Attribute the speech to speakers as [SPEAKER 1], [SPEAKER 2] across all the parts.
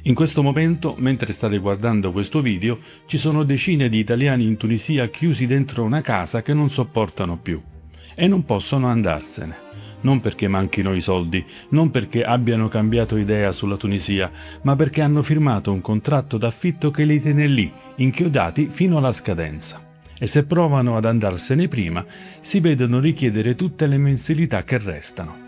[SPEAKER 1] In questo momento, mentre state guardando questo video, ci sono decine di italiani in Tunisia chiusi dentro una casa che non sopportano più e non possono andarsene. Non perché manchino i soldi, non perché abbiano cambiato idea sulla Tunisia, ma perché hanno firmato un contratto d'affitto che li tiene lì, inchiodati fino alla scadenza. E se provano ad andarsene prima, si vedono richiedere tutte le mensilità che restano.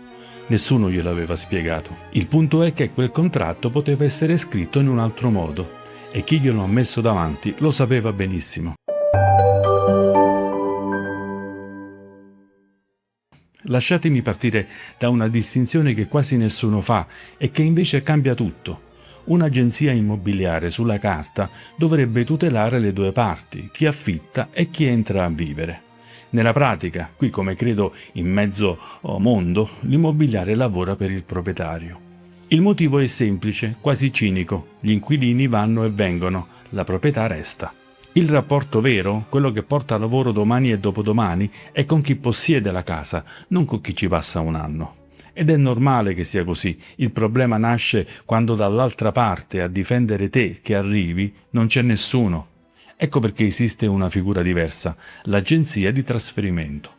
[SPEAKER 1] Nessuno gliel'aveva spiegato. Il punto è che quel contratto poteva essere scritto in un altro modo e chi glielo ha messo davanti lo sapeva benissimo. Lasciatemi partire da una distinzione che quasi nessuno fa e che invece cambia tutto. Un'agenzia immobiliare sulla carta dovrebbe tutelare le due parti, chi affitta e chi entra a vivere. Nella pratica, qui come credo in mezzo mondo, l'immobiliare lavora per il proprietario. Il motivo è semplice, quasi cinico: gli inquilini vanno e vengono, la proprietà resta. Il rapporto vero, quello che porta lavoro domani e dopodomani, è con chi possiede la casa, non con chi ci passa un anno. Ed è normale che sia così. Il problema nasce quando dall'altra parte a difendere te che arrivi non c'è nessuno. Ecco perché esiste una figura diversa, l'agenzia di trasferimento.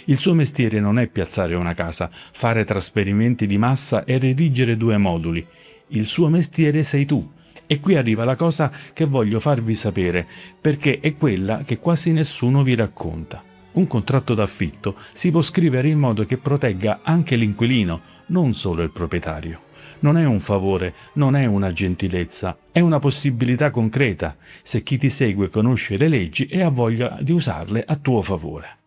[SPEAKER 1] Il suo mestiere non è piazzare una casa, fare trasferimenti di massa e redigere 2 moduli. Il suo mestiere sei tu. E qui arriva la cosa che voglio farvi sapere, perché è quella che quasi nessuno vi racconta. Un contratto d'affitto si può scrivere in modo che protegga anche l'inquilino, non solo il proprietario. Non è un favore, non è una gentilezza, è una possibilità concreta, se chi ti segue conosce le leggi e ha voglia di usarle a tuo favore.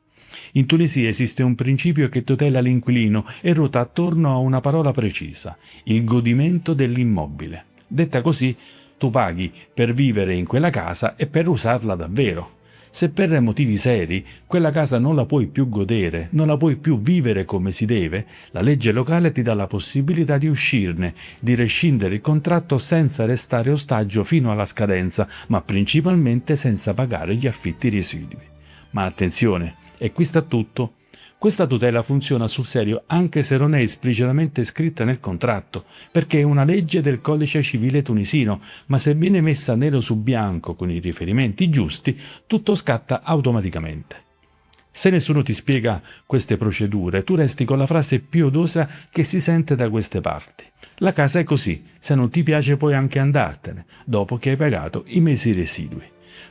[SPEAKER 1] In Tunisia esiste un principio che tutela l'inquilino e ruota attorno a una parola precisa: il godimento dell'immobile. Detta così, tu paghi per vivere in quella casa e per usarla davvero. Se per motivi seri quella casa non la puoi più godere, non la puoi più vivere come si deve, la legge locale ti dà la possibilità di uscirne, di rescindere il contratto senza restare ostaggio fino alla scadenza, ma principalmente senza pagare gli affitti residui. Ma attenzione, e qui sta tutto. Questa tutela funziona sul serio anche se non è esplicitamente scritta nel contratto, perché è una legge del codice civile tunisino, ma se viene messa nero su bianco con i riferimenti giusti, tutto scatta automaticamente. Se nessuno ti spiega queste procedure, tu resti con la frase più odiosa che si sente da queste parti: la casa è così, se non ti piace puoi anche andartene, dopo che hai pagato i mesi residui.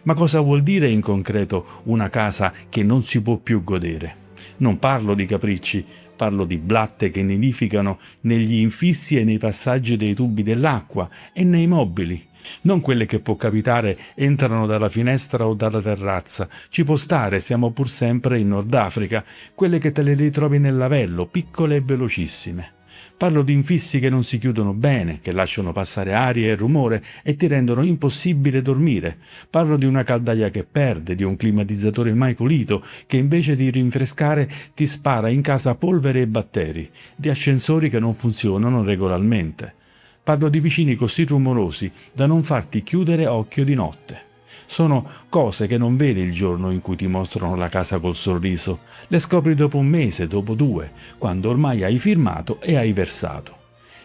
[SPEAKER 1] Ma cosa vuol dire in concreto una casa che non si può più godere? Non parlo di capricci, parlo di blatte che nidificano negli infissi e nei passaggi dei tubi dell'acqua e nei mobili. Non quelle che può capitare entrano dalla finestra o dalla terrazza, ci può stare, siamo pur sempre in Nord Africa, quelle che te le ritrovi nel lavello, piccole e velocissime. Parlo di infissi che non si chiudono bene, che lasciano passare aria e rumore e ti rendono impossibile dormire. Parlo di una caldaia che perde, di un climatizzatore mai pulito che invece di rinfrescare ti spara in casa polvere e batteri, di ascensori che non funzionano regolarmente. Parlo di vicini così rumorosi da non farti chiudere occhio di notte. Sono cose che non vedi il giorno in cui ti mostrano la casa col sorriso, le scopri dopo 1 mese, dopo 2, quando ormai hai firmato e hai versato.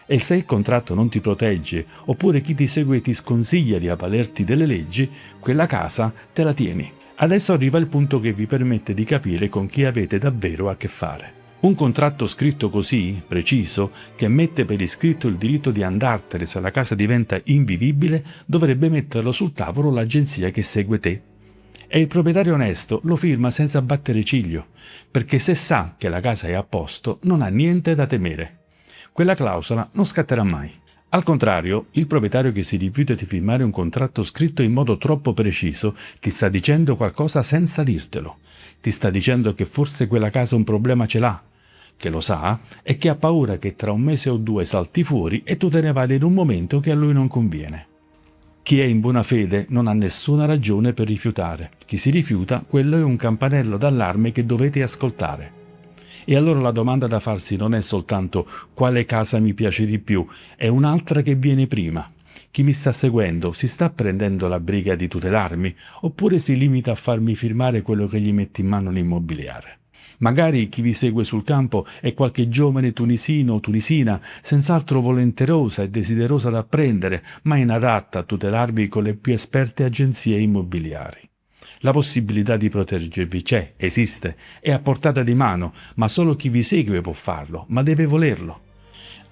[SPEAKER 1] E se il contratto non ti protegge, oppure chi ti segue ti sconsiglia di avvalerti delle leggi, quella casa te la tieni. Adesso arriva il punto che vi permette di capire con chi avete davvero a che fare. Un contratto scritto così, preciso, che mette per iscritto il diritto di andartene se la casa diventa invivibile, dovrebbe metterlo sul tavolo l'agenzia che segue te. E il proprietario onesto lo firma senza battere ciglio, perché se sa che la casa è a posto, non ha niente da temere. Quella clausola non scatterà mai. Al contrario, il proprietario che si rifiuta di firmare un contratto scritto in modo troppo preciso ti sta dicendo qualcosa senza dirtelo. Ti sta dicendo che forse quella casa un problema ce l'ha, che lo sa e che ha paura che tra 1 mese o 2 salti fuori e tu te ne vada in un momento che a lui non conviene. Chi è in buona fede non ha nessuna ragione per rifiutare. Chi si rifiuta, quello è un campanello d'allarme che dovete ascoltare. E allora la domanda da farsi non è soltanto quale casa mi piace di più, è un'altra che viene prima. Chi mi sta seguendo si sta prendendo la briga di tutelarmi oppure si limita a farmi firmare quello che gli mette in mano l'immobiliare? Magari chi vi segue sul campo è qualche giovane tunisino o tunisina, senz'altro volenterosa e desiderosa d'apprendere, ma inadatta a tutelarvi con le più esperte agenzie immobiliari. La possibilità di proteggervi c'è, esiste, è a portata di mano, ma solo chi vi segue può farlo, ma deve volerlo.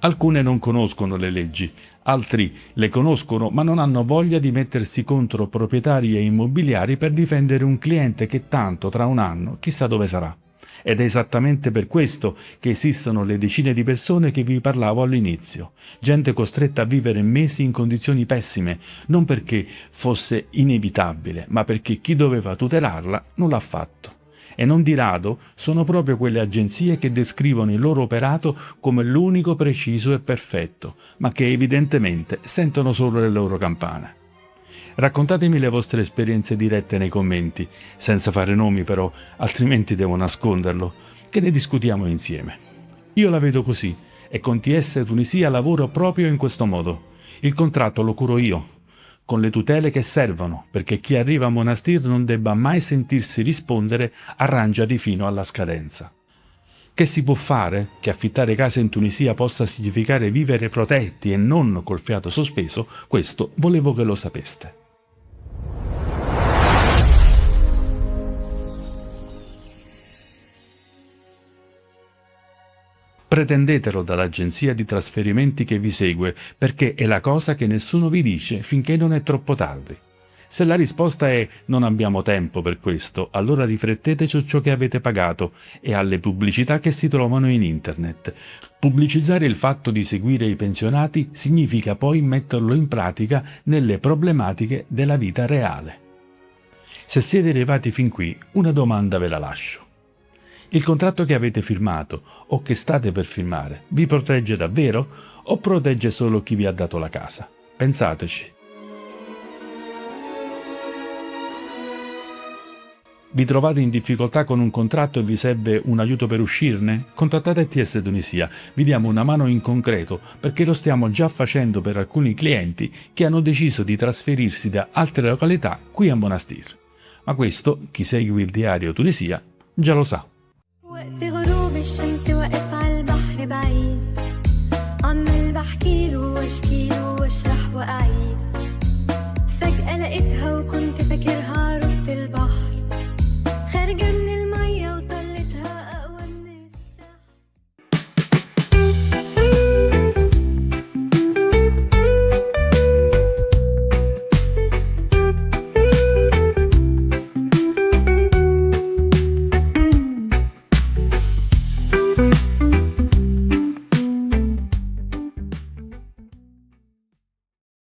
[SPEAKER 1] Alcune non conoscono le leggi, altri le conoscono ma non hanno voglia di mettersi contro proprietari e immobiliari per difendere un cliente che tanto tra un anno chissà dove sarà. Ed è esattamente per questo che esistono le decine di persone che vi parlavo all'inizio. Gente costretta a vivere mesi in condizioni pessime, non perché fosse inevitabile, ma perché chi doveva tutelarla non l'ha fatto. E non di rado sono proprio quelle agenzie che descrivono il loro operato come l'unico preciso e perfetto, ma che evidentemente sentono solo le loro campane. Raccontatemi le vostre esperienze dirette nei commenti, senza fare nomi però, altrimenti devo nasconderlo, che ne discutiamo insieme. Io la vedo così e con TS Tunisia lavoro proprio in questo modo. Il contratto lo curo io, con le tutele che servono, perché chi arriva a Monastir non debba mai sentirsi rispondere arrangiati fino alla scadenza. Che si può fare? Che affittare case in Tunisia possa significare vivere protetti e non col fiato sospeso, questo volevo che lo sapeste. Pretendetelo dall'agenzia di trasferimenti che vi segue, perché è la cosa che nessuno vi dice finché non è troppo tardi. Se la risposta è non abbiamo tempo per questo, allora riflettete su ciò che avete pagato e alle pubblicità che si trovano in internet. Pubblicizzare il fatto di seguire i pensionati significa poi metterlo in pratica nelle problematiche della vita reale. Se siete arrivati fin qui, una domanda ve la lascio. Il contratto che avete firmato o che state per firmare vi protegge davvero o protegge solo chi vi ha dato la casa? Pensateci. Vi trovate in difficoltà con un contratto e vi serve un aiuto per uscirne? Contattate TS Tunisia, vi diamo una mano in concreto perché lo stiamo già facendo per alcuni clienti che hanno deciso di trasferirsi da altre località qui a Monastir. Ma questo, chi segue il diario Tunisia, già lo sa.
[SPEAKER 2] وقت غروب الشمس وقت